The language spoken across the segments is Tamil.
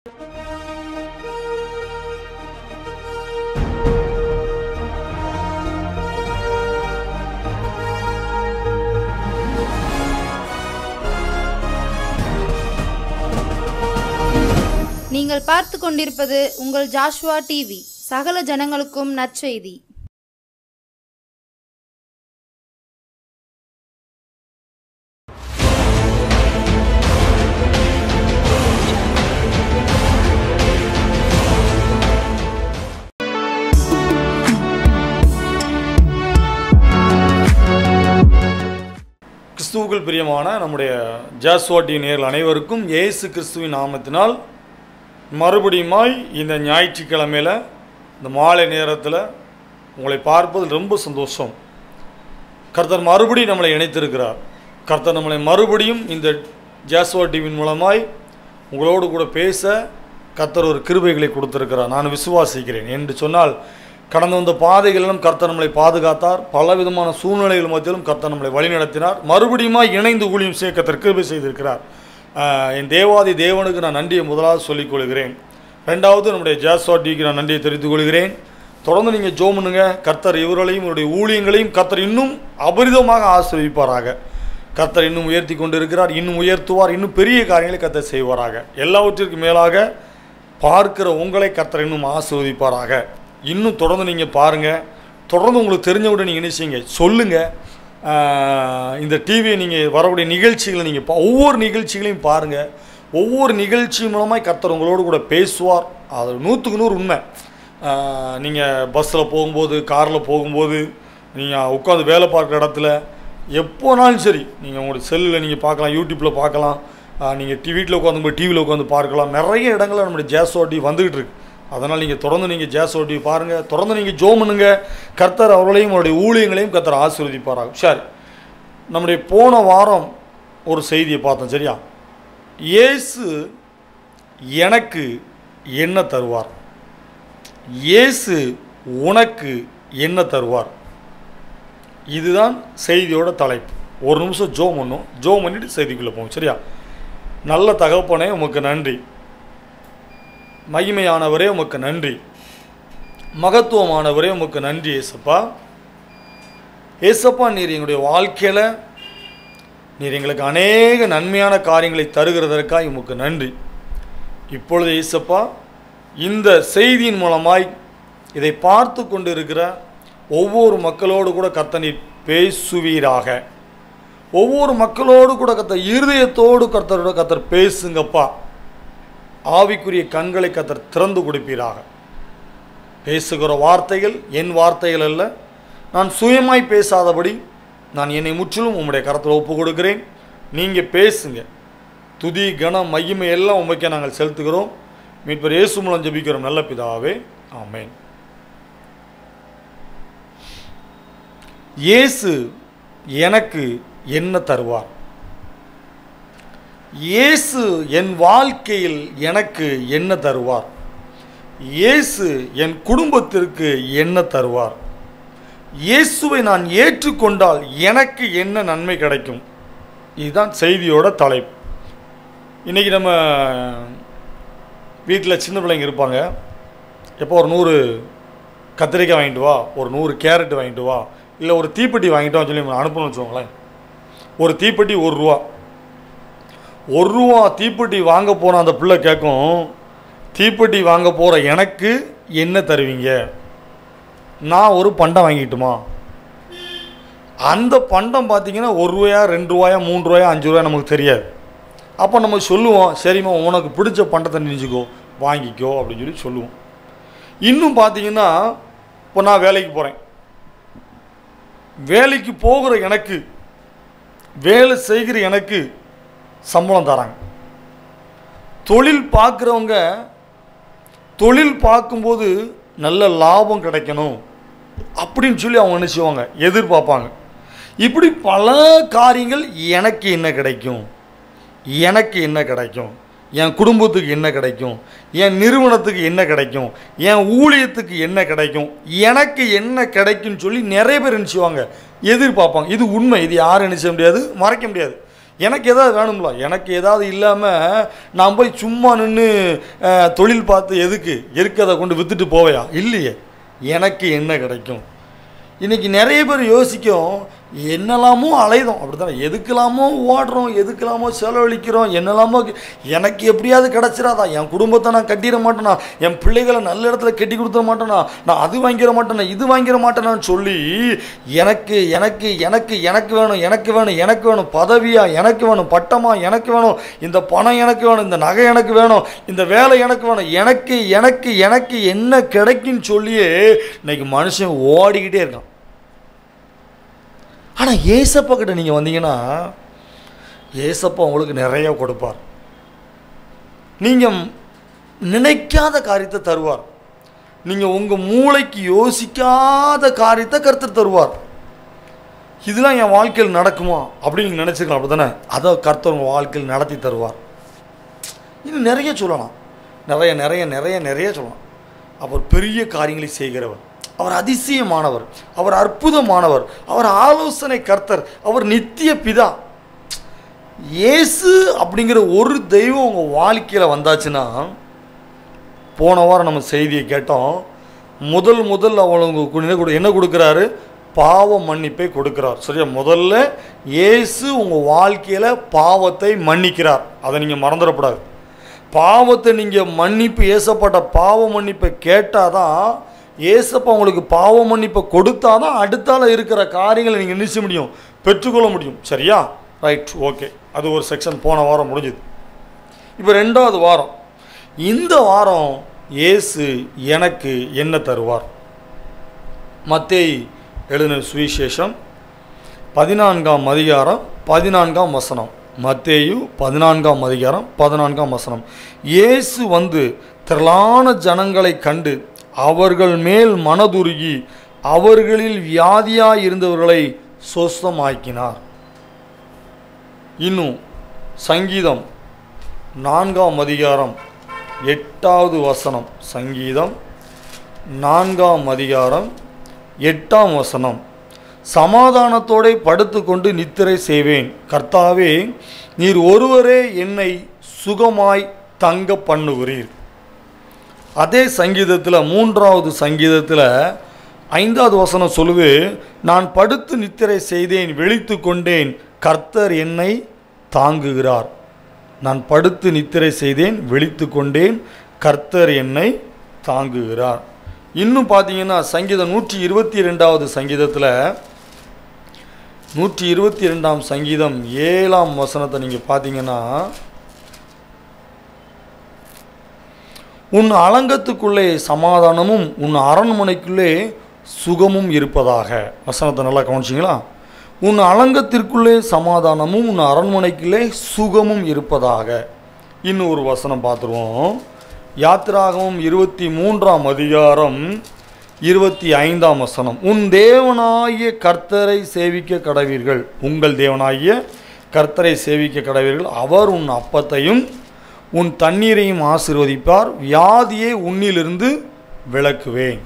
நீங்கள் பார்த்து கொண்டிருப்பது உங்கள் ஜாஷ்வா டிவி. சகல ஜனங்களுக்கும் நற்செய்தி. கிறிஸ்துவுக்குள் பிரியமான நம்முடைய ஜாஷ்வா டிவி நேயர்கள் அனைவருக்கும் இயேசு கிறிஸ்துவின் நாமத்தினால் மறுபடியுமாய் இந்த ஞாயிற்றுக்கிழமையில் இந்த மாலை நேரத்தில் உங்களை பார்ப்பதில் ரொம்ப சந்தோஷம். கர்த்தர் மறுபடியும் நம்மளை இணைத்திருக்கிறார். கர்த்தர் நம்மளை மறுபடியும் இந்த ஜாஷ்வா டிவியின் மூலமாய் உங்களோடு கூட பேச கர்த்தர் ஒரு கிருபைகளை கொடுத்திருக்கிறார். நான் விசுவாசிக்கிறேன். என்று சொன்னால் கடந்த வந்த பாதைகளிலும் கர்த்தர் நம்மளை பாதுகாத்தார். பலவிதமான சூழ்நிலைகள் மத்தியிலும் கர்த்தர் நம்மளை வழிநடத்தினார். மறுபடியுமாய் இணைந்து ஊழியம் செய்ய கர்த்தர் கிருபை செய்திருக்கிறார். என் தேவாதி தேவனுக்கு நான் நன்றியை முதலாவது சொல்லிக் கொள்கிறேன். ரெண்டாவது நம்முடைய ஜாஷ்வா டிவிக்கு நான் நன்றியை தெரிவித்துக் கொள்கிறேன். தொடர்ந்து நீங்கள் ஜெபம் பண்ணுங்க. கர்த்தர் இவர்களையும் இவருடைய ஊழியங்களையும் கர்த்தர் இன்னும் அபரிதமாக ஆசீர்வதிப்பாராக. கர்த்தர் இன்னும் உயர்த்தி கொண்டு இருக்கிறார். இன்னும் உயர்த்துவார். இன்னும் பெரிய காரியங்களை கர்த்தர் செய்வாராக. எல்லாவற்றிற்கும் மேலாக பார்க்கிற உங்களை கர்த்தர் இன்னும் ஆசீர்வதிப்பாராக. இன்னும் தொடர்ந்து நீங்கள் பாருங்கள். தொடர்ந்து உங்களுக்கு தெரிஞ்சவிட நீங்கள் என்ன செய்யுங்க, சொல்லுங்கள். இந்த டிவியை நீங்கள் வரக்கூடிய நிகழ்ச்சிகளை நீங்கள் ஒவ்வொரு நிகழ்ச்சிகளையும் பாருங்கள். ஒவ்வொரு நிகழ்ச்சி மூலமாக கர்த்தர் உங்களோடு கூட பேசுவார். அது 100க்கு 100 உண்மை. நீங்கள் பஸ்ஸில் போகும்போது, காரில் போகும்போது, நீங்கள் உட்காந்து வேலை பார்க்குற இடத்துல எப்போனாலும் சரி, நீங்கள் உங்களுடைய செல்லில் நீங்கள் பார்க்கலாம், யூடியூப்பில் பார்க்கலாம், நீங்கள் வீட்டில் உட்காந்து டிவியில் உட்காந்து பார்க்கலாம். நிறைய இடங்களில் நம்முடைய ஜாஷ்வா டிவி வந்துக்கிட்டு இருக்கு. அதனால் நீங்கள் தொடர்ந்து நீங்கள் ஜாஷ்வா டிவி பாருங்கள். தொடர்ந்து நீங்கள் ஜெபம் பண்ணுங்க. கர்த்தர் அவர்களையும் அவருடைய ஊழியங்களையும் கர்த்தர் ஆசீர்வதிப்பாராக. சரி, நம்முடைய போன வாரம் ஒரு செய்தியை பார்த்தோம். சரியா? இயேசு எனக்கு என்ன தருவார்? இயேசு உனக்கு என்ன தருவார்? இதுதான் செய்தியோட தலைப்பு. ஒரு நிமிஷம் ஜெபம் பண்ணும். ஜெபம் பண்ணிட்டு செய்திக்குள்ளே போகும். சரியா? நல்ல தகப்பனே, உமக்கு நன்றி. மகிமையானவரே, உமக்கு நன்றி. மகத்துவமானவரே, உமக்கு நன்றி. ஏசப்பா, ஏசப்பா, நீர் எங்களுடைய வாழ்க்கையில் நீர் எங்களுக்கு அநேக நன்மையான காரியங்களை தருகிறதற்காக உமக்கு நன்றி. இப்பொழுது ஏசப்பா, இந்த செய்தியின் மூலமாய் இதை பார்த்து கொண்டு இருக்கிற ஒவ்வொரு மக்களோடு கூட கர்த்தர் நீர் பேசுவீராக. ஒவ்வொரு மக்களோடு கூட கர்த்தர் இருதயத்தோடு கர்த்தர் பேசுங்கப்பா. ஆவிக்குரிய கண்களை கர்த்தர் திறந்து கொடுப்பீராக. பேசுகிற வார்த்தைகள் என் வார்த்தைகள் அல்ல. நான் சுயமாய் பேசாதபடி நான் என்னை முற்றிலும் உம்முடைய கரத்தில் ஒப்பு கொடுக்கிறேன். நீங்கள் பேசுங்க. துதி, கனம், மகிமை எல்லாம் உமக்கே நாங்கள் செலுத்துகிறோம். மீட்பர் இயேசு மூலம் ஜெபிக்கிறோம் நல்ல பிதாவே, ஆமென். இயேசு எனக்கு என்ன தருவார்? இயேசு என் வாழ்க்கையில் எனக்கு என்ன தருவார்? இயேசு என் குடும்பத்திற்கு என்ன தருவார்? இயேசுவை நான் ஏற்றுக்கொண்டால் எனக்கு என்ன நன்மை கிடைக்கும்? இதுதான் செய்தியோட தலைப்பு. இன்றைக்கி நம்ம வீட்டில் சின்ன பிள்ளைங்க இருப்பாங்க. எப்போ ஒரு 100 கத்திரிக்காய் வாங்கிட்டு வா, ஒரு 100 கேரட் வாங்கிட்டு வா, இல்லை ஒரு தீப்பெட்டி வாங்கிட்டோம் சொல்லி அனுப்பணும்னு வச்சுக்கோங்களேன். ஒரு தீப்பெட்டி ₹1. ₹1 தீப்பெட்டி வாங்க போன அந்த பிள்ளை கேட்கும், தீப்பெட்டி வாங்க போகிற எனக்கு என்ன தருவீங்க? நான் ஒரு பண்டம் வாங்கிட்டுமா? அந்த பண்டம் பார்த்திங்கன்னா ₹1, ₹2, ₹3, ₹5 நமக்கு தெரியாது. அப்போ நம்ம சொல்லுவோம், சரிம்மா உனக்கு பிடிச்ச பண்டத்தை நினைச்சிக்கோ, வாங்கிக்கோ அப்படின்னு சொல்லி சொல்லுவோம். இன்னும் பார்த்திங்கன்னா, இப்போ நான் வேலைக்கு போகிறேன். வேலைக்கு போகிற எனக்கு, வேலை செய்கிற எனக்கு சம்பளம் தராங்க. தொழில் பார்க்குறவங்க தொழில் பார்க்கும்போது நல்ல லாபம் கிடைக்கணும் அப்படின்னு சொல்லி அவங்க என்ன செய்வாங்க, எதிர்பார்ப்பாங்க. இப்படி பல காரியங்கள். எனக்கு என்ன கிடைக்கும், எனக்கு என்ன கிடைக்கும், என் குடும்பத்துக்கு என்ன கிடைக்கும், என் நிறுவனத்துக்கு என்ன கிடைக்கும், என் ஊழியத்துக்கு என்ன கிடைக்கும், எனக்கு என்ன கிடைக்கும்னு சொல்லி நிறைய பேர் என்ன செய்வாங்க, எதிர்பார்ப்பாங்க. இது உண்மை. இது யாரும் என்ன செய்ய முடியாது, மறைக்க முடியாது. எனக்கு எதாவது வேணும்ல, எனக்கு ஏதாவது இல்லாமல் நான் போய் சும்மா நின்று தொழில் பார்த்து எதுக்கு இருக்கிறத கொண்டு விற்றுட்டு போவையா? இல்லையே, எனக்கு என்ன கிடைக்கும்? இன்றைக்கி நிறைய பேர் யோசிக்கும், என்னெல்லாமோ அலைதோம், அப்படி தானே, எதுக்கெல்லாமோ ஓடுறோம், எதுக்கெல்லாமோ செலவழிக்கிறோம், என்னெல்லாமோ எனக்கு எப்படியாவது கிடச்சிடாதா, என் குடும்பத்தை நான் கட்டிட மாட்டேனா, என் பிள்ளைகளை நல்ல இடத்துல கட்டி கொடுத்துட மாட்டேனா, நான் அது வாங்கிட மாட்டேனா, இது வாங்கிட மாட்டேனான்னு சொல்லி எனக்கு எனக்கு எனக்கு எனக்கு வேணும், எனக்கு வேணும், எனக்கு வேணும், பதவியா எனக்கு வேணும், பட்டமா எனக்கு வேணும், இந்த பணம் எனக்கு வேணும், இந்த நகை எனக்கு வேணும், இந்த வேலை எனக்கு வேணும், எனக்கு எனக்கு எனக்கு என்ன கிடைக்குன்னு சொல்லியே இன்னைக்கு மனுஷன் ஓடிக்கிட்டே இருக்கான். ஆனால் ஏசப்பா கிட்ட நீங்கள் வந்தீங்கன்னா ஏசப்பா உங்களுக்கு நிறைய கொடுப்பார். நீங்கள் நினைக்காத காரியத்தை தருவார். நீங்கள் உங்கள் மூளைக்கு யோசிக்காத காரியத்தை கர்த்தர் தருவார். இதெல்லாம் என் வாழ்க்கையில் நடக்குமா அப்படின்னு நீங்கள் நினச்சிக்கலாம், அப்படி தானே? அதை கர்த்தர் உங்கள் வாழ்க்கையில் நடத்தி தருவார். இன்னும் நிறைய சொல்லலாம், நிறைய நிறைய நிறைய நிறைய சொல்லலாம். அவர் பெரிய காரியங்களை செய்கிறவர், அவர் அதிசயமானவர், அவர் அற்புதமானவர், அவர் ஆலோசனை கர்த்தர், அவர் நித்திய பிதா. இயேசு அப்படிங்கிற ஒரு தெய்வம் உங்கள் வாழ்க்கையில் வந்தாச்சுன்னா, போன வாரம் நம்ம செய்தியை கேட்டோம், முதல் அவங்களுக்கு என்ன கொடுக்குறாரு? பாவ மன்னிப்பை கொடுக்கிறார். சரியா? முதல்ல இயேசு உங்கள் வாழ்க்கையில் பாவத்தை மன்னிக்கிறார். அதை நீங்கள் மறந்துடக்கூடாது. பாவத்தை நீங்கள் மன்னிப்பு, ஏசப்பட்ட பாவ மன்னிப்பை கேட்டால் தான், ஏசப்பா உங்களுக்கு பாவ மன்னிப்பை கொடுத்தாதான் அடுத்தால இருக்கிற காரியங்களை நீங்கள் நினைச்ச முடியும், பெற்றுக்கொள்ள முடியும். சரியா? Right, okay. அது ஒரு செக்ஷன் போன வாரம் முடிஞ்சுது. இப்போ 2வது வாரம். இந்த வாரம் இயேசு எனக்கு என்ன தருவார்? மத்தேயு எழுதின சுவிசேஷம் 14ஆம் அதிகாரம் 14ஆம் வசனம். மத்தேயு 14ஆம் அதிகாரம் 14ஆம் வசனம். இயேசு வந்து திரளான ஜனங்களை கண்டு அவர்கள் மேல் மனதுருகி அவர்களில் வியாதியாய் இருந்தவர்களை சொஸ்தமாக்கினார். இன்னும் சங்கீதம் 4ஆம் அதிகாரம் 8வது வசனம். சங்கீதம் 4ஆம் அதிகாரம் 8ஆம் வசனம். சமாதானத்தோடு படுத்துக்கொண்டு நித்திரை செய்வேன், கர்த்தாவே நீர் ஒருவரே என்னை சுகமாய் தங்க பண்ணுகிறீர். அதே சங்கீதத்தில் 3வது சங்கீதத்தில் 5வது வசனம் சொல்லுது, நான் படுத்து நித்திரை செய்தேன், விழித்து கொண்டேன், கர்த்தர் என்னை தாங்குகிறார். நான் படுத்து நித்திரை செய்தேன், விழித்து கொண்டேன், கர்த்தர் என்னை தாங்குகிறார். இன்னும் பார்த்தீங்கன்னா சங்கீதம் 122வது சங்கீதத்தில் 122ஆம் சங்கீதம் 7ஆம் வசனத்தை நீங்கள் பார்த்தீங்கன்னா, உன் அலங்கத்துக்குள்ளே சமாதானமும் உன் அரண்மனைக்குள்ளே சுகமும் இருப்பதாக. வசனத்தை நல்லா கவனிச்சிங்களா? உன் அலங்கத்திற்குள்ளே சமாதானமும் உன் அரண்மனைக்குள்ளே சுகமும் இருப்பதாக. இன்னும் ஒரு வசனம் பார்த்துருவோம். யாத்திராகமம் 23ஆம் அதிகாரம் 25ஆம் வசனம். உன் தேவனாகிய கர்த்தரை சேவிக்க கடவீர்கள், உங்கள் தேவனாகிய கர்த்தரை சேவிக்க கடவீர்கள், அவர் உன் அப்பத்தையும் உன் தண்ணீரையும் ஆசீர்வதிப்பார், வியாதியை உன்னிலிருந்து விலக்குவேன்,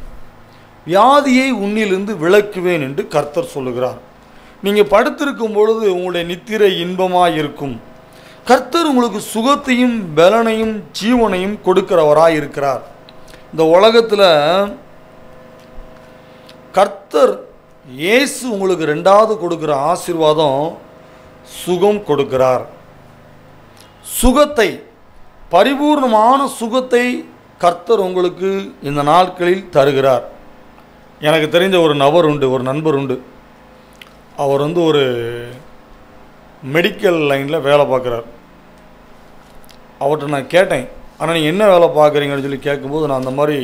வியாதியை உன்னிலிருந்து விலக்குவேன் என்று கர்த்தர் சொல்லுகிறார். நீங்கள் படுத்திருக்கும் பொழுது உங்களுடைய நித்திரை இன்பமாக இருக்கும். கர்த்தர் உங்களுக்கு சுகத்தையும் பலனையும் ஜீவனையும் கொடுக்கிறவராக இருக்கிறார். இந்த உலகத்தில் கர்த்தர் இயேசு உங்களுக்கு 2வது கொடுக்குற ஆசீர்வாதம் சுகம் கொடுக்கிறார். சுகத்தை, பரிபூர்ணமான சுகத்தை கர்த்தர் உங்களுக்கு இந்த நாட்களில் தருகிறார். எனக்கு தெரிஞ்ச ஒரு நண்பர் உண்டு. அவர் வந்து ஒரு மெடிக்கல் லைனில் வேலை பார்க்குறார். அவர்கிட்ட நான் கேட்டேன், ஆனால் நீங்கள் என்ன வேலை பார்க்குறீங்கன்னு சொல்லி கேட்கும்போது, நான் அந்த மாதிரி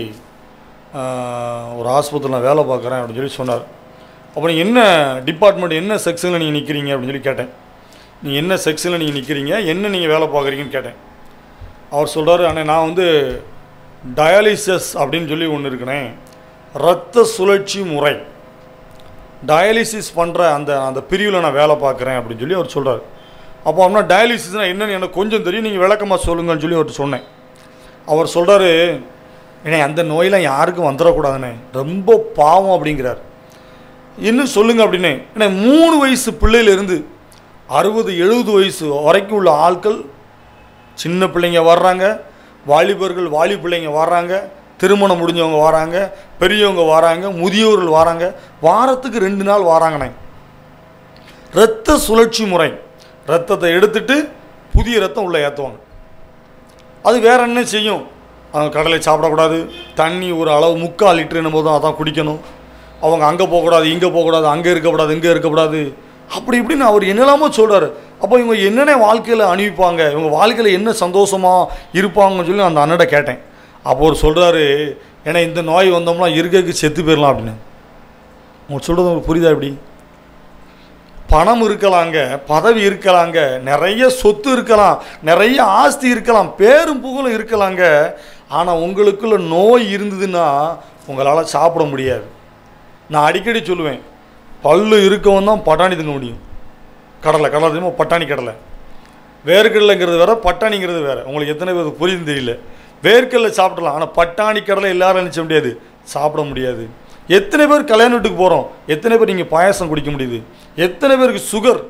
ஒரு ஆஸ்பத்திரியில் நான் வேலை பார்க்குறேன் அப்படின்னு சொல்லி சொன்னார். அப்போ நீங்கள் என்ன டிபார்ட்மெண்ட், என்ன செக்ஷனில் நீங்கள் நிற்கிறீங்க அப்படின்னு சொல்லி கேட்டேன். நீங்கள் என்ன செக்ஷனில் நீங்கள் நிற்கிறீங்க, என்ன நீங்கள் வேலை பார்க்குறீங்கன்னு கேட்டேன். அவர் சொல்கிறாரு, அண்ணே நான் வந்து டயாலிசிஸ் அப்படின்னு சொல்லி ஒன்று இருக்கிறேன், இரத்த சுழற்சி முறை, டயாலிசிஸ் பண்ணுற அந்த பிரிவில் நான் வேலை பார்க்குறேன் அப்படின்னு சொல்லி அவர் சொல்கிறார். அப்போ அப்படின்னா டயாலிசிஸ்னால் என்னென்னு எனக்கு கொஞ்சம் தெரியும், நீங்கள் விளக்கமாக சொல்லுங்கன்னு சொல்லி அவர்கிட்ட சொன்னேன். அவர் சொல்கிறாரு, ஏன்னா அந்த நோயெலாம் யாருக்கும் வந்துடக்கூடாதுண்ணே, ரொம்ப பாவம் அப்படிங்கிறார். இன்னும் சொல்லுங்கள் அப்படின்னு. ஏன்னா 3 வயசு பிள்ளையிலேருந்து 60-70 வயசு வரைக்கும் உள்ள ஆட்கள், சின்ன பிள்ளைங்க வர்றாங்க, வாலிபர்கள் பிள்ளைங்க வர்றாங்க, திருமணம் முடிஞ்சவங்க வராங்க, பெரியவங்க வராங்க, முதியோர்கள் வராங்க. வாரத்துக்கு 2 நாள் வராங்கண்ணே. இரத்த சுழற்சி முறை, ரத்தத்தை எடுத்துட்டு புதிய ரத்தம் உள்ளே ஏற்றுவாங்க. அது வேற என்ன செய்யும்? கடலை சாப்பிடக்கூடாது, தண்ணி ஒரு அளவு 3/4 லிட்டர் என்னும் போதும் அதான் குடிக்கணும். அவங்க அங்கே போகக்கூடாது, இங்கே போகக்கூடாது, அங்கே இருக்கக்கூடாது, இங்கே இருக்கக்கூடாது, அப்படி இப்படின்னு அவர் என்னெல்லாமோ சொல்கிறார். அப்போ இவங்க என்னென்ன வாழ்க்கையில் அனுப்பிப்பாங்க, இவங்க வாழ்க்கையில் என்ன சந்தோஷமாக இருப்பாங்கன்னு சொல்லி அந்த அண்ணட கேட்டேன். அப்போ அவர் சொல்கிறாரு, ஏன்னா இந்த நோய் வந்தோம்னா இருக்கைக்கு செத்து போயிடலாம் அப்படின்னு. அவங்க சொல்கிறது உங்களுக்கு புரியுதா? எப்படி பணம் இருக்கலாங்க, பதவி இருக்கலாங்க, நிறைய சொத்து இருக்கலாம், நிறைய ஆஸ்தி இருக்கலாம், பேரும் புகழும் இருக்கலாங்க. ஆனால் உங்களுக்குள்ள நோய் இருந்ததுன்னா உங்களால் சாப்பிட முடியாது. நான் அடிக்கடி சொல்லுவேன், பல்லு இருக்கவன் தான் பட்டாணி திங்க முடியும். கடலை தெரியுமா? பட்டாணி கடலை, வேர்க்கடலைங்கிறது வேறு, பட்டாணிங்கிறது வேறு. உங்களுக்கு எத்தனை பேருக்கு புரியுதுன்னு தெரியல. வேர்க்கடலை சாப்பிடலாம், ஆனால் பட்டாணி கடலை எல்லாரும் நினச்ச முடியாது, சாப்பிட முடியாது. எத்தனை பேர் கல்யாண வீட்டுக்கு போகிறோம், எத்தனை பேர் நீங்கள் பாயாசம் குடிக்க முடியுது, எத்தனை பேருக்கு சுகர்,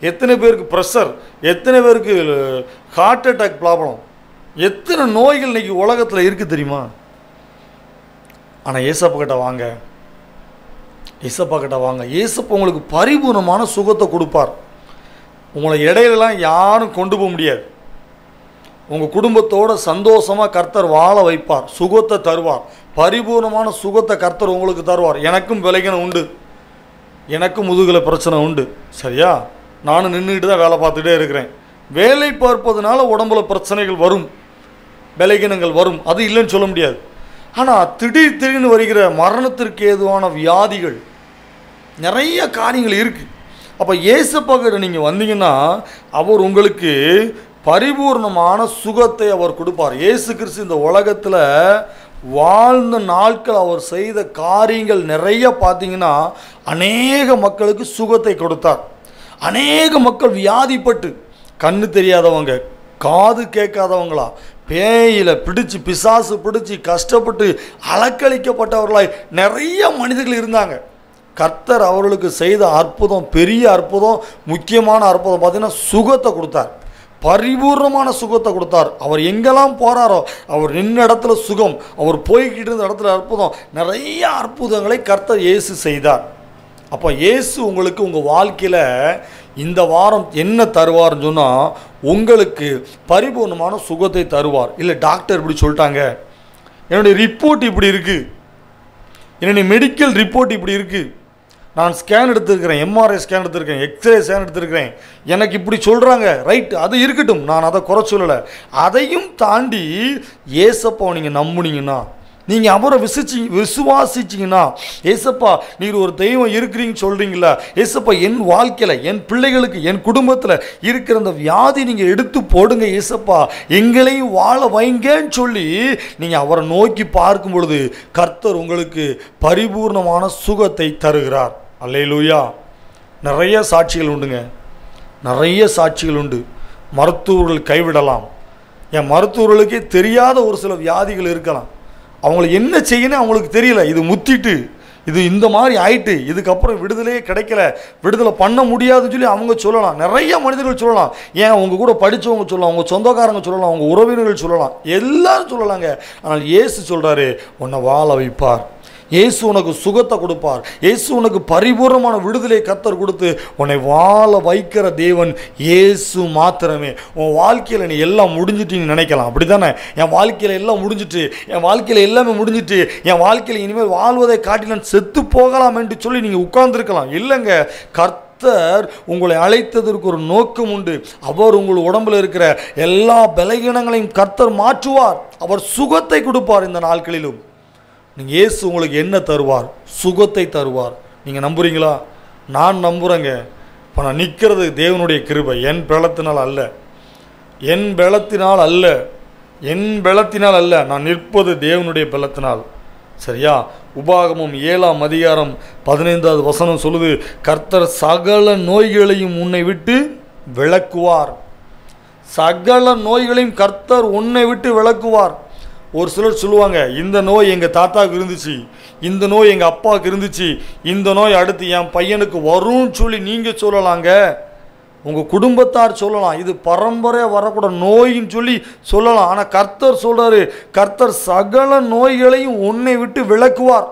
எத்தனை பேருக்கு ப்ரெஷர், எத்தனை பேருக்கு ஹார்ட் அட்டாக் ப்ராப்ளம், எத்தனை நோய்கள் இன்றைக்கி உலகத்தில் இருக்குது தெரியுமா? ஆனால் ஏசப்பா கிட்ட வாங்க, ஏசப்பா கிட்ட வாங்க. ஏசப்பா உங்களுக்கு பரிபூர்ணமான சுகத்தை கொடுப்பார். உங்களை இடையிலலாம் யாரும் கொண்டு போக முடியாது. உங்கள் குடும்பத்தோடு சந்தோஷமாக கர்த்தர் வாழ வைப்பார், சுகத்தை தருவார், பரிபூர்ணமான சுகத்தை கர்த்தர் உங்களுக்கு தருவார். எனக்கும் விலகினம் உண்டு, எனக்கும் முதுகில் பிரச்சனை உண்டு, சரியா? நானும் நின்றுக்கிட்டு தான் வேலை பார்த்துட்டே இருக்கிறேன். வேலை பார்ப்பதுனால உடம்புல பிரச்சனைகள் வரும், விலகினங்கள் வரும், அது இல்லைன்னு சொல்ல முடியாது. ஆனால் திடீர்னு வருகிற மரணத்திற்கு ஏதுவான வியாதிகள், நிறைய காரியங்கள் இருக்குது. அப்போ ஏசப்பா கிட்ட நீங்கள் வந்தீங்கன்னா அவர் உங்களுக்கு பரிபூர்ணமான சுகத்தை அவர் கொடுப்பார். இயேசு கிறிஸ்து இந்த உலகத்தில் வாழ்ந்த நாட்கள் அவர் செய்த காரியங்கள் நிறைய பார்த்தீங்கன்னா அநேக மக்களுக்கு சுகத்தை கொடுத்தார். அநேக மக்கள் வியாதிப்பட்டு, கண்ணு தெரியாதவங்க, காது கேட்காதவங்களா, பேயில பிடிச்சி, பிசாசு பிடிச்சி கஷ்டப்பட்டு அலக்களிக்கப்பட்டவர்களாய் நிறைய மனிதர்கள் இருந்தாங்க. கர்த்தர் அவர்களுக்கு செய்த அற்புதம், பெரிய அற்புதம், முக்கியமான அற்புதம் பார்த்தீங்கன்னா சுகத்தை கொடுத்தார், பரிபூர்ணமான சுகத்தை கொடுத்தார். அவர் எங்கெல்லாம் போகிறாரோ அவர் நின்ன இடத்துல சுகம், அவர் போய்கிட்டு இருந்த இடத்துல அற்புதம், நிறைய அற்புதங்களை கர்த்தர் இயேசு செய்தார். அப்போ இயேசு உங்களுக்கு உங்கள் வாழ்க்கையில் இந்த வாரம் என்ன தருவார்னு சொன்னால் உங்களுக்கு பரிபூர்ணமான சுகத்தை தருவார். இல்லை டாக்டர் இப்படி சொல்லிட்டாங்க, என்னுடைய ரிப்போர்ட் இப்படி இருக்குது, என்னுடைய மெடிக்கல் ரிப்போர்ட் இப்படி இருக்குது, நான் ஸ்கேன் எடுத்துருக்கிறேன், எம்ஆர்ஐ ஸ்கேன் எடுத்துருக்கேன், எக்ஸ்ரே ஸ்கேன் எடுத்துருக்கிறேன், எனக்கு இப்படி சொல்கிறாங்க, ரைட், அது இருக்கட்டும், நான் அதை குறை சொல்லலை. அதையும் தாண்டி ஏசப்பா நீங்கள் நம்புனீங்கன்னா, நீங்கள் அவரை விசுவாசிச்சிங்கன்னா, ஏசப்பா நீர் ஒரு தெய்வம் இருக்கிறீங்கன்னு சொல்கிறீங்களா, ஏசப்பா என் வாழ்க்கையில், என் பிள்ளைகளுக்கு, என் குடும்பத்தில் இருக்கிற அந்த வியாதி நீங்கள் எடுத்து போடுங்க, ஏசப்பா எங்களையும் வாழ வைங்கன்னு சொல்லி நீங்கள் அவரை நோக்கி பார்க்கும் பொழுது கர்த்தர் உங்களுக்கு பரிபூர்ணமான சுகத்தை தருகிறார். அல்லேலூயா. நிறைய சாட்சிகள் உண்டுங்க, நிறைய சாட்சிகள் உண்டு. மருத்துவர்கள் கைவிடலாம், என் மருத்துவர்களுக்கே தெரியாத ஒரு சில வியாதிகள் இருக்கலாம், அவங்களுக்கு என்ன செய்யணும் அவங்களுக்கு தெரியல, இது முத்திட்டு, இது இந்த மாதிரி ஆயிட்டு, இதுக்கப்புறம் விடுதலையே கிடைக்கல, விடுதலை பண்ண முடியாதுன்னு சொல்லி அவங்க சொல்லலாம். நிறைய மனிதர்கள் சொல்லலாம், ஏன் உங்கள் கூட படித்தவங்க சொல்லலாம், உங்கள் சொந்தக்காரங்க சொல்லலாம், உங்கள் உறவினர்கள் சொல்லலாம், எல்லாரும் சொல்லலாங்க. ஆனால் இயேசு சொல்கிறாரு, உன்னை வாழ வைப்பார், இயேசு உனக்கு சுகத்தை கொடுப்பார், இயேசு உனக்கு பரிபூர்ணமான விடுதலை கர்த்தர் கொடுத்து உன்னை வாழ வைக்கிற தேவன் இயேசு மாத்திரமே. உன் வாழ்க்கையில் நீ எல்லாம் முடிஞ்சிட்டின்னு நினைக்கலாம், அப்படி தானே? என் வாழ்க்கையில் எல்லாம் முடிஞ்சிட்டு, என் வாழ்க்கையில் எல்லாமே முடிஞ்சிட்டு, என் வாழ்க்கையில் இனிமேல் வாழ்வதை காட்டிலும் செத்து போகலாம் என்று சொல்லி நீங்கள் உட்கார்ந்துருக்கலாம். இல்லைங்க, கர்த்தர் உங்களை அழைத்ததற்கு ஒரு நோக்கம் உண்டு. அவர் உங்கள் உடம்பில் இருக்கிற எல்லா பலகீனங்களையும் கர்த்தர் மாற்றுவார், அவர் சுகத்தை கொடுப்பார். இந்த நாட்களிலும் நீங்கள் இயேசு உங்களுக்கு என்ன தருவார்? சுகத்தை தருவார். நீங்கள் நம்புறீங்களா? நான் நம்புகிறேங்க. இப்போ நான் நிற்கிறது தேவனுடைய கிருபை, என் பலத்தினால் அல்ல, என் பலத்தினால் அல்ல, என் பலத்தினால் அல்ல, நான் நிற்பது தேவனுடைய பலத்தினால். சரியா? உபாகமம் 7ஆம் அதிகாரம் 15வது வசனம் சொல்லுது, கர்த்தர் சகல நோய்களையும் உன்னை விட்டு விலக்குவார். சகல நோய்களையும் கர்த்தர் உன்னை விட்டு விலக்குவார். ஒரு சிலர் சொல்லுவாங்க, இந்த நோய் எங்கள் தாத்தாவுக்கு இருந்துச்சு, இந்த நோய் எங்கள் அப்பாவுக்கு இருந்துச்சு, இந்த நோய் அடுத்து என் பையனுக்கு வரும்னு சொல்லி நீங்கள் சொல்லலாங்க. உங்கள் குடும்பத்தார் சொல்லலாம், இது பரம்பரையாக வரக்கூட நோயின்னு சொல்லி சொல்லலாம். ஆனால் கர்த்தர் சொல்கிறாரு, கர்த்தர் சகல நோய்களையும் உன்னை விட்டு விலக்குவார்.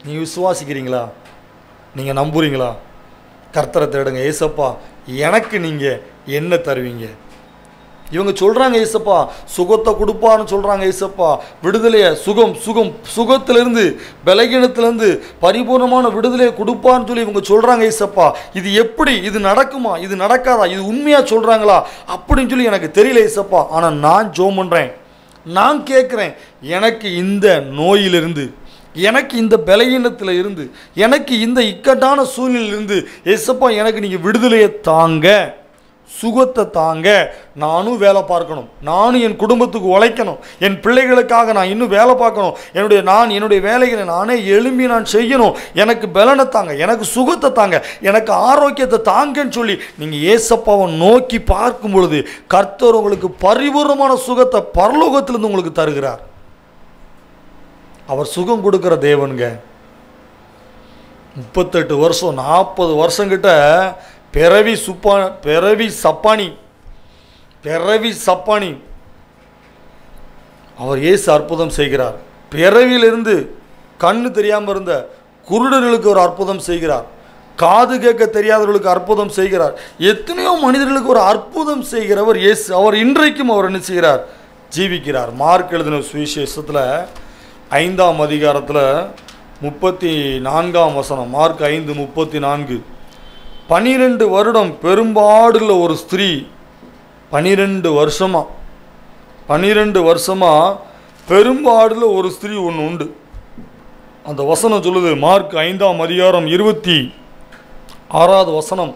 நீங்கள் விசுவாசிக்கிறீங்களா? நீங்கள் நம்புறீங்களா? கர்த்தரை தேடுங்க. ஏசப்பா எனக்கு நீங்கள் என்ன தருவீங்க? இவங்க சொல்கிறாங்க, ஏசப்பா சுகத்தை கொடுப்பான்னு சொல்கிறாங்க. ஏசப்பா விடுதலையை, சுகத்திலிருந்து பலகீனத்திலேருந்து பரிபூர்ணமான விடுதலையை கொடுப்பான்னு சொல்லி இவங்க சொல்கிறாங்க. ஏசப்பா இது எப்படி, இது நடக்குமா, இது நடக்காதா, இது உண்மையாக சொல்கிறாங்களா அப்படின்னு சொல்லி எனக்கு தெரியல ஏசப்பா. ஆனால் நான் ஜெபம் பண்ணுறேன், நான் கேட்குறேன், எனக்கு இந்த நோயிலிருந்து, எனக்கு இந்த பலகீனத்தில் இருந்து, எனக்கு இந்த இக்கட்டான சூழ்நிலையிலிருந்து ஏசப்பா எனக்கு நீங்கள் விடுதலையை தாங்க, சுகத்தை தாங்க. நானும் வேலை பார்க்கணும், நானும் என் குடும்பத்துக்கு உழைக்கணும், என் பிள்ளைகளுக்காக நான் இன்னும் வேலை பார்க்கணும், என்னுடைய வேலைகளை நானே எழும்பி நான் செய்யணும். எனக்கு பலனை தாங்க, எனக்கு சுகத்தை தாங்க, எனக்கு ஆரோக்கியத்தை தாங்கன்னு சொல்லி நீங்கள் ஏசப்பாவை நோக்கி பார்க்கும் பொழுது கர்த்தர் உங்களுக்கு பரிபூர்ணமான சுகத்தை பரலோகத்திலிருந்து உங்களுக்கு தருகிறார். அவர் சுகம் கொடுக்குற தேவனுங்க. 38 வருஷம் 40 வருஷங்கிட்ட பிறவி சப்பானி அவர் இயேசு அற்புதம் செய்கிறார். பிறவியிலிருந்து கண்ணு தெரியாமல் இருந்த குருடர்களுக்கு ஒரு அற்புதம் செய்கிறார். காது கேட்க தெரியாதவர்களுக்கு அற்புதம் செய்கிறார். எத்தனையோ மனிதர்களுக்கு ஒரு அற்புதம் செய்கிறவர் இயேசு. அவர் இன்றைக்கும் அவர் என்ன செய்கிறார்? ஜீவிக்கிறார். மார்க் எழுதின சுவிசேஷத்தில் 5ஆம் அதிகாரத்தில் 34ஆம் வசனம். மார்க் 5:34. 12 வருடம் பெரும்பாடுள்ள ஒரு ஸ்திரீ 12 வருஷமா பெரும்பாடுள்ள ஒரு ஸ்திரீ ஒன்று உண்டு. அந்த வசனம் சொல்லுது, மார்க் 5ஆம் அதிகாரம் 26வது வசனம்.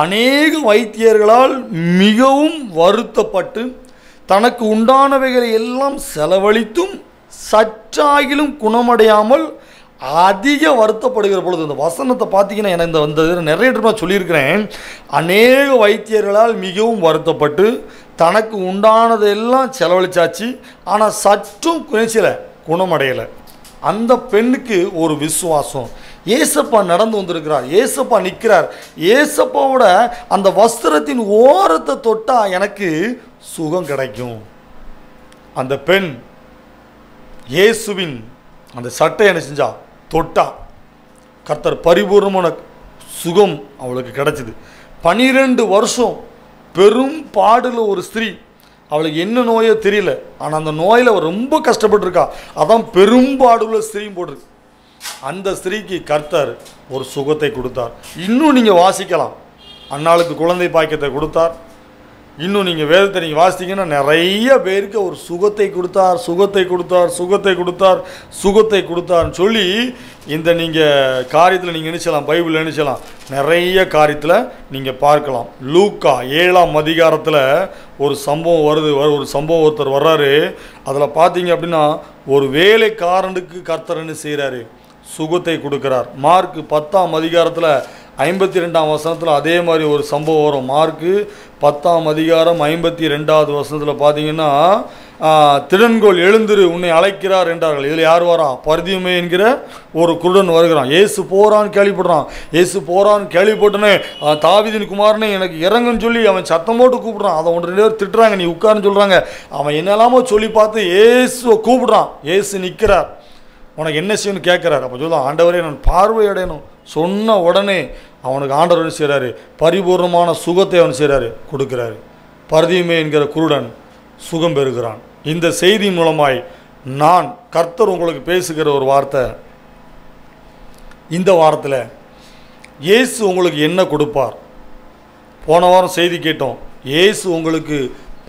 அநேக வைத்தியர்களால் மிகவும் வருத்தப்பட்டு தனக்கு உண்டானவைகளை எல்லாம் செலவழித்தும் சற்றாகிலும் குணமடையாமல் அதிக வருத்தப்படுகிற பொழுது, இந்த வசனத்தை பார்த்தீங்கன்னா எனக்கு இந்த நிறைய நான் சொல்லியிருக்கிறேன். அநேக வைத்தியர்களால் மிகவும் வருத்தப்பட்டு தனக்கு உண்டானதெல்லாம் செலவழிச்சாச்சு, ஆனால் சற்றும் குணமடையலை. அந்த பெண்ணுக்கு ஒரு விசுவாசம். ஏசப்பா நடந்து வந்திருக்கிறார், ஏசப்பா நிற்கிறார், ஏசப்பாவோட அந்த வஸ்திரத்தின் ஓரத்தை தொட்டா எனக்கு சுகம் கிடைக்கும். அந்த பெண் இயேசுவின் அந்த சட்டை என்ன செஞ்சா? தொட்டா. கர்த்தர் பரிபூர்ணமான சுகம் அவளுக்கு கிடைச்சிது. 12 வருஷம் பெரும் பாடுல ஒரு ஸ்திரீ, அவளுக்கு என்ன நோயோ தெரியல, ஆனால் அந்த நோயில் அவள் ரொம்ப கஷ்டப்பட்டுருக்கா. அதான் பெரும்பாடுள்ள ஸ்திரீயும் போட்டிருக்கு. அந்த ஸ்திரீக்கு கர்த்தர் ஒரு சுகத்தை கொடுத்தார். இன்னும் நீங்கள் வாசிக்கலாம், அன்னாளுக்கு குழந்தை பாக்கியத்தை கொடுத்தார். இன்னும் நீங்கள் வேதத்தை நீங்கள் வாசித்தீங்கன்னா நிறைய பேருக்கு ஒரு சுகத்தை கொடுத்தார்னு சொல்லி இந்த நீங்கள் காரியத்தில் நீங்கள் நினைச்சலாம், பைபிள் நினைச்சலாம், நிறைய காரியத்தில் நீங்கள் பார்க்கலாம். லூக்கா 7ஆம் அதிகாரத்தில் ஒரு சம்பவம் வருது. ஒருத்தர் வர்றாரு. அதில் பார்த்தீங்க அப்படின்னா ஒரு வேலைக்காரனுக்கு கர்த்தர் என்ன செய்கிறாரு? சுகத்தை கொடுக்குறார். மார்க் 10ஆம் அதிகாரத்தில் 52ஆம் வசனத்தில் அதே மாதிரி ஒரு சம்பவம் வரும். மார்க்கு 10ஆம் அதிகாரம் 52வது வசனத்தில் பார்த்தீங்கன்னா, திடன்கோள் எழுந்திரு, உன்னை அழைக்கிறார் என்றார்கள். இதில் யார் வரா? பர்தியுமே என்கிற ஒரு குருடன் வருகிறான். இயேசு போகிறான்னு கேள்விப்பட்டனே தாவீதின் குமாரனே எனக்கு இறங்குன்னு சொல்லி அவன் சத்தம் போட்டு கூப்பிட்றான். அதை 1-2 பேர் திட்டுறாங்க, நீ உட்காருன்னு சொல்கிறாங்க. அவன் என்னெல்லாமோ சொல்லி பார்த்து இயேசுவை கூப்பிட்றான். இயேசு நிற்கிறார். உனக்கு என்ன செய்யணும்னு கேட்குறாரு. அப்போ சொல்லுவான், ஆண்டவரே நான் பார்வையடையணும். சொன்ன உடனே அவனுக்கு ஆண்டவர் என்ன செய்கிறாரு? பரிபூர்ணமான சுகத்தை அவன் செய்கிறாரு, கொடுக்குறாரு. பர்தியுமே என்கிற குருடன் சுகம் பெறுகிறான். இந்த செய்தி மூலமாய் நான் கர்த்தர் உங்களுக்கு பேசுகிற ஒரு வார்த்தை, இந்த வாரத்தில் இயேசு உங்களுக்கு என்ன கொடுப்பார்? போன வாரம் செய்தி கேட்டோம். இயேசு உங்களுக்கு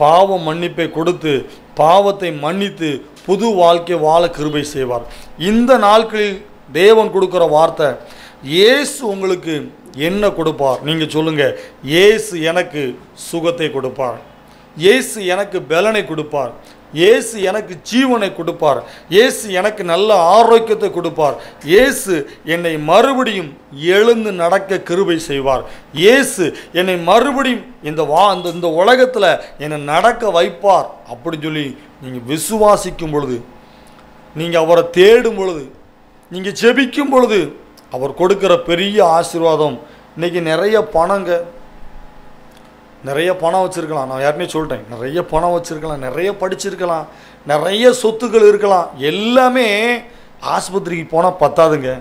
பாவ மன்னிப்பை கொடுத்து பாவத்தை மன்னித்து புது வாழ்க்கை வாழ கிருபை செய்வார். இந்த நாட்களில் தேவன் கொடுக்குற வார்த்தை, இயேசு உங்களுக்கு என்ன கொடுப்பார்? நீங்கள் சொல்லுங்கள், இயேசு எனக்கு சுகத்தை கொடுப்பார், இயேசு எனக்கு பலனை கொடுப்பார், இயேசு எனக்கு ஜீவனை கொடுப்பார், இயேசு எனக்கு நல்ல ஆரோக்கியத்தை கொடுப்பார், இயேசு என்னை மறுபடியும் எழுந்து நடக்க கிருபை செய்வார், இயேசு என்னை மறுபடியும் இந்த உலகத்தில் என்னை நடக்க வைப்பார் அப்படின்னு சொல்லி நீங்கள் விசுவாசிக்கும் பொழுது, நீங்கள் அவரை தேடும் பொழுது, நீங்கள் ஜெபிக்கும் பொழுது அவர் கொடுக்கிற பெரிய ஆசீர்வாதம் இன்றைக்கி நிறைய பணங்க, நிறைய பணம் வச்சுருக்கலாம். நான் யாருனே சொல்லிட்டேன், நிறைய பணம் வச்சுருக்கலாம், நிறைய படிச்சிருக்கலாம், நிறைய சொத்துக்கள் இருக்கலாம். எல்லாமே ஆஸ்பத்திரிக்கு போனால் பத்தாதுங்க.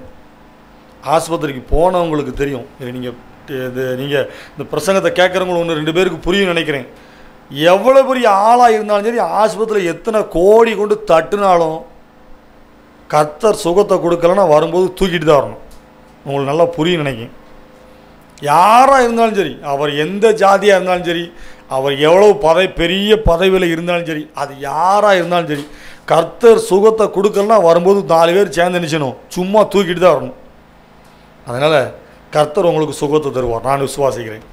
ஆஸ்பத்திரிக்கு போனவங்களுக்கு தெரியும். இது நீங்கள் இந்த பிரசங்கத்தை கேட்குறவங்க 1-2 பேருக்கு புரியும் நினைக்கிறேன். எவ்வளோ பெரிய ஆளாக இருந்தாலும் சரி, ஆஸ்பத்திரியில் எத்தனை கோடி கொண்டு தட்டுனாலும் கர்த்தர் சுகத்தை கொடுக்கலன்னா வரும்போது தூக்கிட்டு தான் வரணும். உங்களுக்கு நல்லா புரியும் நினைக்கிறேன். யாராக இருந்தாலும் சரி, அவர் எந்த ஜாதியாக இருந்தாலும் சரி, அவர் எவ்வளோ பெரிய பதவியில் இருந்தாலும் சரி, அது யாராக இருந்தாலும் சரி, கர்த்தர் சுகத்தை கொடுக்கலன்னா வரும்போது 4 பேர் சேர்ந்து நினைச்சணும், சும்மா தூக்கிட்டு தான் வரணும். அதனால் கர்த்தர் உங்களுக்கு சுகத்தை தருவார், நான் விசுவாசிக்கிறேன்.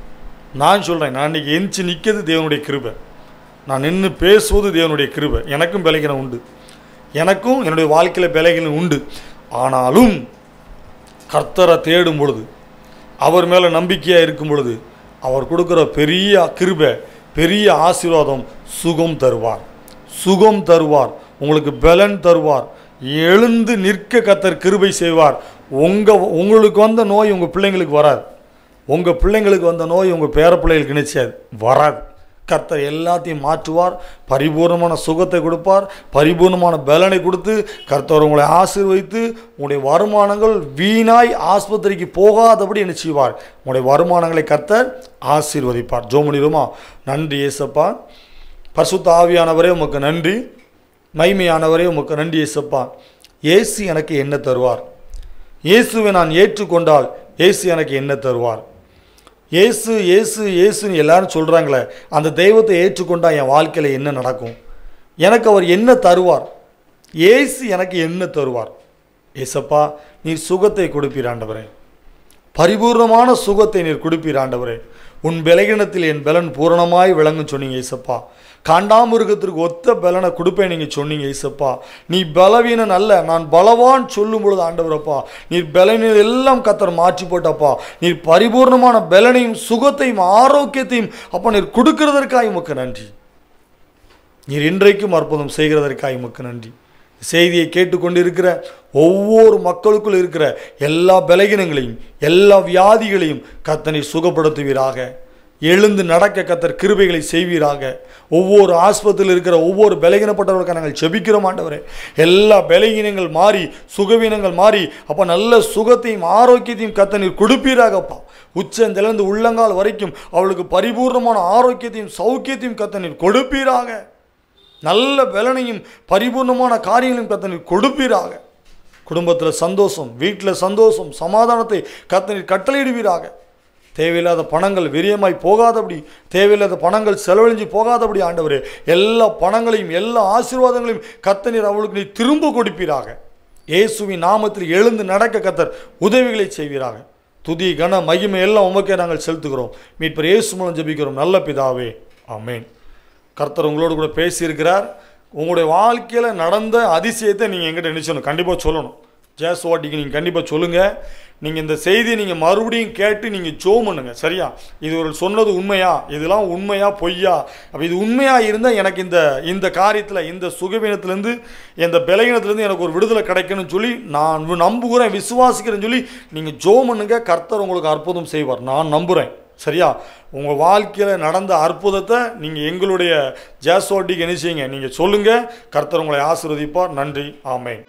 நான் சொல்கிறேன், நான் இன்றைக்கி எந்திச்சு நிற்கிறது தேவனுடைய கிருபை, நான் நின்று பேசுவது தேவனுடைய கிருபை. எனக்கும் பலகீனம் உண்டு, எனக்கும் என்னுடைய வாழ்க்கையில் பலகீனம் உண்டு. ஆனாலும் கர்த்தரை தேடும் பொழுது, அவர் மேலே நம்பிக்கையாக இருக்கும் பொழுது, அவர் கொடுக்குற பெரிய கிருபை, பெரிய ஆசீர்வாதம், சுகம் தருவார். சுகம் தருவார், உங்களுக்கு பலன் தருவார், எழுந்து நிற்க கர்த்தர் கிருபை செய்வார். உங்களுக்கு வந்த நோய் உங்கள் பிள்ளைங்களுக்கு வராது, உங்கள் பிள்ளைங்களுக்கு வந்த நோய் உங்கள் பேர பிள்ளைகளுக்கு நிச்சயாது வராது. கர்த்தர் எல்லாத்தையும் மாற்றுவார், பரிபூர்ணமான சுகத்தை கொடுப்பார், பரிபூர்ணமான பலனை கொடுத்து கர்த்தர் உங்களை ஆசீர்வதித்து உங்களுடைய வருமானங்கள் வீணாய் ஆஸ்பத்திரிக்கு போகாதபடி என்ன செய்வார், உங்களுடைய வருமானங்களை கர்த்தர் ஆசீர்வதிப்பார். ஜோமனிருமா, நன்றி ஏசப்பா. பரிசுத்த ஆவியானவரே உமக்கு நன்றி, மைமையானவரே உமக்கு நன்றி ஏசப்பா. இயேசு எனக்கு என்ன தருவார்? இயேசுவை நான் ஏற்றுக்கொண்டால் இயேசு எனக்கு என்ன தருவார்? இயேசு இயேசு இயேசுன்னு எல்லாரும் சொல்கிறாங்களே, அந்த தெய்வத்தை ஏற்றுக்கொண்டால் என் வாழ்க்கையில் என்ன நடக்கும்? எனக்கு அவர் என்ன தருவார்? இயேசு எனக்கு என்ன தருவார்? ஏசப்பா, நீர் சுகத்தை கொடுப்பீர் ஆண்டவரே, பரிபூர்ணமான சுகத்தை நீர் கொடுப்பீர் ஆண்டவரே. உன் பலகீனத்தில் என் பலன் பூரணமாய் விளங்கும் சொன்னீங்க ஏசப்பா. காண்டாமிருகத்திற்கு ஒத்த பலனை கொடுப்பேன் நீங்கள் சொன்னீங்க ஏசப்பா. நீ பலவீனன் அல்ல, நான் பலவான் சொல்லும் பொழுது ஆண்டவரப்பா, நீர் பலவீனம் எல்லாம் கர்த்தர் மாற்றி போட்டப்பா. நீர் பரிபூர்ணமான பலனையும் சுகத்தையும் ஆரோக்கியத்தையும் அப்பா நீர் கொடுக்கிறதற்காக உமக்கு நன்றி. நீர் இன்றைக்கும் அற்புதம் செய்கிறதற்காக உமக்கு நன்றி. செய்தியை கேட்டுக்கொண்டு இருக்கிற ஒவ்வொரு மக்களுக்குள் இருக்கிற எல்லா பலகீனங்களையும் எல்லா வியாதிகளையும் கர்த்தர் நீர் சுகப்படுத்துவீராக. எழுந்து நடக்க கர்த்தர் கிருபைகளை செய்வீராக. ஒவ்வொரு ஆஸ்பத்திரியில் இருக்கிற ஒவ்வொரு பலகீனப்பட்டவர்களுக்காக நாங்கள் ஜெபிக்கிறோம் ஆண்டவரே. எல்லா பலகீனங்கள் மாறி சுகவீனங்கள் மாறி அப்போ நல்ல சுகத்தையும் ஆரோக்கியத்தையும் கர்த்தர் நீர் கொடுப்பீராகப்பா. உச்சந்திலிருந்து உள்ளங்கால் வரைக்கும் அவளுக்கு பரிபூர்ணமான ஆரோக்கியத்தையும் சௌக்கியத்தையும் கர்த்தர் நீர் கொடுப்பீராக. நல்ல பலனையும் பரிபூர்ணமான காரியங்களையும் கர்த்தர் நீர் கொடுப்பீராக. குடும்பத்தில் சந்தோஷம், வீட்டில் சந்தோஷம், சமாதானத்தை கர்த்தர் நீர் கட்டளையிடுவீராக. தேவையில்லாத பணங்கள் விரியமாய் போகாதபடி, தேவையில்லாத பணங்கள் செலவழிஞ்சு போகாதபடி ஆண்டவரே, எல்லா பணங்களையும் எல்லா ஆசீர்வாதங்களையும் கர்த்தர் நீர் அவளுக்கு நீர் திரும்ப கொடுப்பீராக. இயேசுவின் நாமத்தில் எழுந்து நடக்க கர்த்தர் உதவிகளை செய்வீராக. துதி கன மகிமை எல்லாம் உமக்கே நாங்கள் செலுத்துகிறோம். மீட்பர் இயேசு மூலம் ஜெபிக்கிறோம் நல்ல பிதாவே, ஆமென். கர்த்தர் உங்களோடு கூட பேசியிருக்கிறார். உங்களுடைய வாழ்க்கையில் நடந்த அதிசயத்தை நீங்கள் எங்கிட்ட நினைச்சணும், கண்டிப்பாக சொல்லணும். ஜேசுவாட்டிக்கு நீங்கள் கண்டிப்பாக சொல்லுங்கள். நீங்கள் இந்த செய்தியை நீங்கள் மறுபடியும் கேட்டு நீங்கள் ஜெபம் பண்ணுங்க, சரியா? இது ஒரு சொன்னது உண்மையா, இதெல்லாம் உண்மையா பொய்யா? அப்போ இது உண்மையாக இருந்தால் எனக்கு இந்த காரியத்தில் இந்த சுகவீனத்துலேருந்து இந்த பலகீனத்துலேருந்து எனக்கு ஒரு விடுதலை கிடைக்கணும்னு சொல்லி நான் நம்புகிறேன், விசுவாசிக்கிறேன்னு சொல்லி நீங்கள் ஜெபம் பண்ணுங்க. கர்த்தர் உங்களுக்கு அற்புதம் செய்வார், நான் நம்புகிறேன், சரியா? உங்கள் வாழ்க்கையில் நடந்த அற்புதத்தை நீங்கள் எங்களுடைய ஜேசுவாட்டிக்கு என்ன செய்யுங்க, நீங்கள் சொல்லுங்கள். கர்த்தர் உங்களை ஆசீர்வதிப்பார். நன்றி, ஆமென்.